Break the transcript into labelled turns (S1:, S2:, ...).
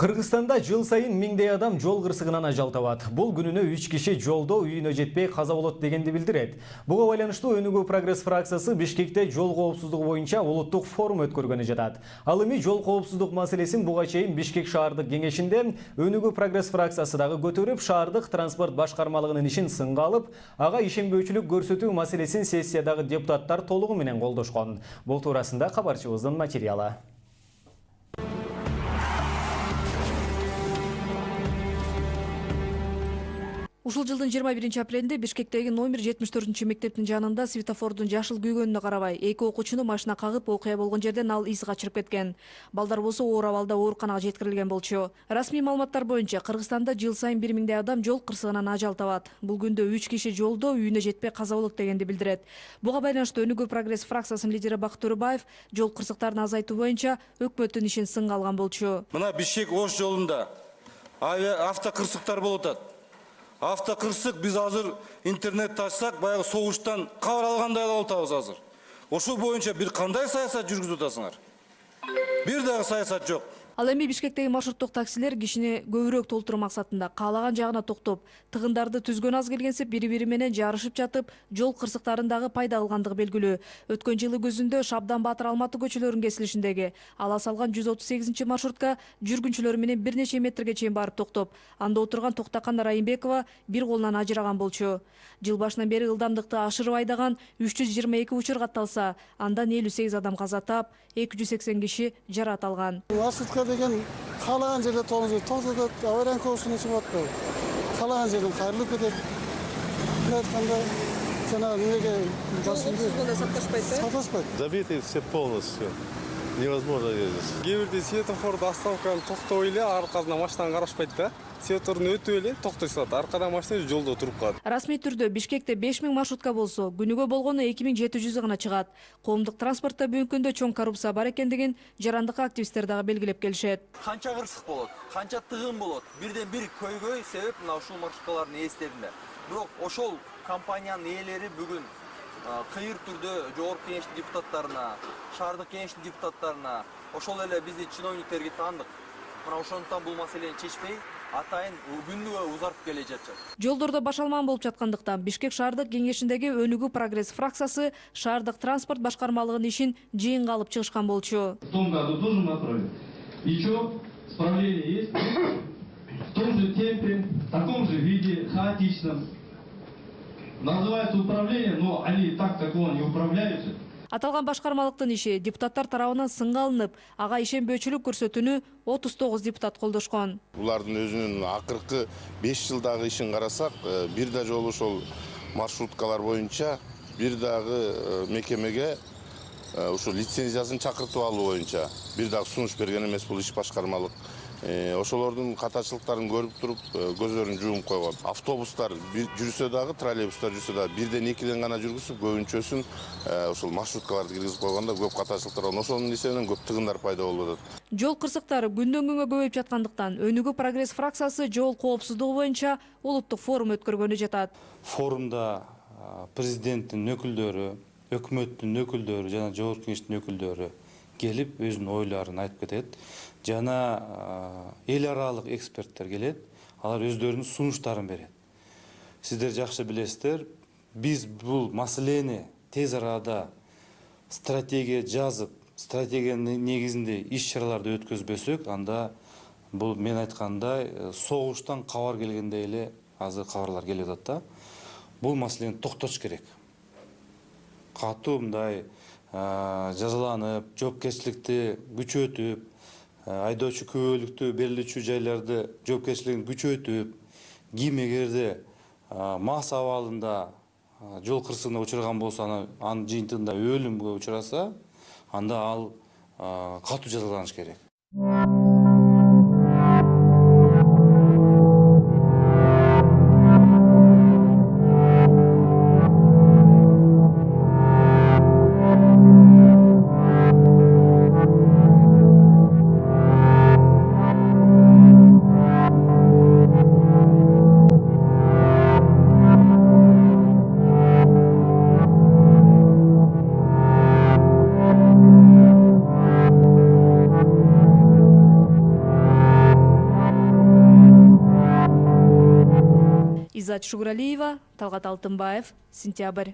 S1: Кыргызстанда жыл сайын миңдей адам жол кырсыгынан ажал табат. Бул күнүнө 3 киши жолдо үйүнө жетпей каза болот дегенди билдирет. Буга байланыштуу Өнүгүү Прогресс фракциясы Бишкекте жол коопсуздугу боюнча улуттук форум өткөргөнү жатат. Ал эми жол коопсуздук маселесин буга чейин Бишкек шаардык кеңешинде Өнүгүү Прогресс фракциясы дагы көтөрүп, шаардык транспорт башкармалыгынын ишин сынга алып, ага ишенбөөчүлүк көрсөтүү маселесин сессиядагы депутаттар толугу менен колдошкон. Бул туурасында кабарчыбыздын материалы.
S2: Ушул жылдын 21-апрелинде Бишкектеги номер 74-мектептин жанында светофордун жашыл күйгөнүнө карабай, эки окуучуну машина кагып, окуя болгон жерден ал из качырып кеткен. Балдар болсо оор абалда ооруканага жеткирилген болчу. Расмий маалыматтар боюнча Кыргызстанда жыл сайын 1000 адам жол кырсыгынан ажал табат. Бул күндө 3 киши жолдо үйүнө жетпей каза болот дегенди билдирет. Буга байланыштуу Өнүгүү Прогресс фракциясынын лидери Бакыт Төрөбаев жол кырсыктарын азайтуу боюнча өкмөттүн ишин сынга алган болчу.
S3: Мына Бишкек-Ош жолунда автокырсыктар болуп атат. Автокырсык биз азыр интернет ачсак, баягы согуштан кабар алгандай болуп атабыз азыр. Ошол боюнча бир кандай саясат жүргүзүп атасыңар? Бир дагы саясат жок.
S2: Ал эми Бишкектеги маршруттук таксилер кишини көбүрөөк толтуруу максатында каалаган жагына токтоп, тыгындарды түзгөн аз келгенсе бири-бири менен жарышып жатып, жол кырсыктарындагы пайда алгандыгы белгилүү. Өткөн жылы күзүндө Шабдан Баатыр Алматы көчөлөрүнүн кесилишиндеги ала салган 138-маршрутка жүргүнчүлөр менен бир нече метрге чейин барып токтоп, анда отурган Токтакан Райымбекова бир колунан ажыраган болчу. Жыл башынан бери ылдамдыкты ашырып айдаган 322 учур катталса, андан 58 адам каза таап, 280 киши жаракат алган.
S4: Деген каалаган жерде токтотот, аварияны көбүсүнө чыгып атпайбы? Каалаган жерден кайрылып кетет. Мындай айтканда, жана эмеге басымды саташпайт.
S5: Забиты все полностью. Невозможно ездить.
S6: Кээ бирде светофорду остановканы токтобой эле аркасына машинаны карашпайт да. Светофордун өтүп эле токтой салат. Аркадан машина жолдо туруп калат.
S2: Расмий түрдө Бишкекте 5000 маршрутка болсо, күнүгө болгону 2700 гана чыгат. Коомдук транспортто бүгүнкүндө чоң коррупция бар экендигин жарандык активисттер дагы белгилеп келишет.
S7: Канча кырсык болот, канча тыгын болот. Бирден бир көйгөй себеп мына ушул маршруткалардын ээстеринде. Бирок ошол компаниянын ээлери бүгүн кыйыр түрдө жогорку кеңештин депутаттарына, шаардык кеңештин депутаттарына, ошол эле биздин чиновниктерге таандык. Мына ошондуктан бул маселени чечпей, атайын күндүгө узартып келе жатышат.
S2: Жолдордо башалман болуп жаткандыктан Бишкек шаардык кеңешиндеги Өнүгүү Прогресс фракциясы шаардык транспорт башкармалыгынын ишин жыйынга алып чыгышкан болчу.
S8: В том году тоже направили. Ничего, справление есть. В том же темпе, в таком же виде, хаотичном. Называется управление, но они так такого не управляются.
S2: Аталган башкармалыктын иши депутаттар тарабынан сынга алынып, ага ишенбөөчүлүк көрсөтүүнү 39 депутат колдошкон.
S5: Булардын өзүнүн акыркы 5 жылдагы ишин карасак, бир да жолу ошол маршруткалар боюнча бир дагы мекемеге ушул лицензиясын чакыртып алуу боюнча бир дагы сунуш берген эмес бул иш башкармалык. Ошолордун катачылыктарын көрүп туруп көздөрүн жумуп койгон. Автобустар жүрсө дагы, троллейбустар жүрсө дагы бирден экиден гана жүргүзүп, көбүнчөсүн ушул маршруткаларды киргизип койгондо көп катачылыктар болгон. Ошонун эсебинен көп тыгындар пайда болуп атат.
S2: Жол кырсыктары күндөн күнгө көбөйүп жаткандыктан Өнүгүү Прогресс фракциясы жол коопсуздугу боюнча улуттук форум өткөргөнү жатат.
S9: Форумда президенттин өкүлдөрү, өкмөттүн өкүлдөрү жана жогорку кеңештин өкүлдөрү келип өзүнүн ойлорун айтып кетет. Жана эл аралык эксперттер келет, алар өздөрүнүн сунуштарын берет. Сиздер жакшы билесиздер, биз бул маселени тез арада стратегия жазып, стратегиянын негизинде иш-чараларды өткөзбөсөк, анда бул мен айткандай согуштан кабар келгендей эле азыр кабарлар келип атат да. Бул маселени токтотуш керек. Катуу мындай жазаланып, жоопкерчиликти күчөтүп, айдоочу күбөлүктүү берилүүчү жайларды жоопкерчилигин күчөтүп, ким эгерде мас абалында жол кырсыгына учураган болсо, анын жыйынтыгында өлүмгө учураса, анда ал катуу жазаланыш керек.
S2: Изат Шугралиева, Талгат Алтынбаев, Сентябрь.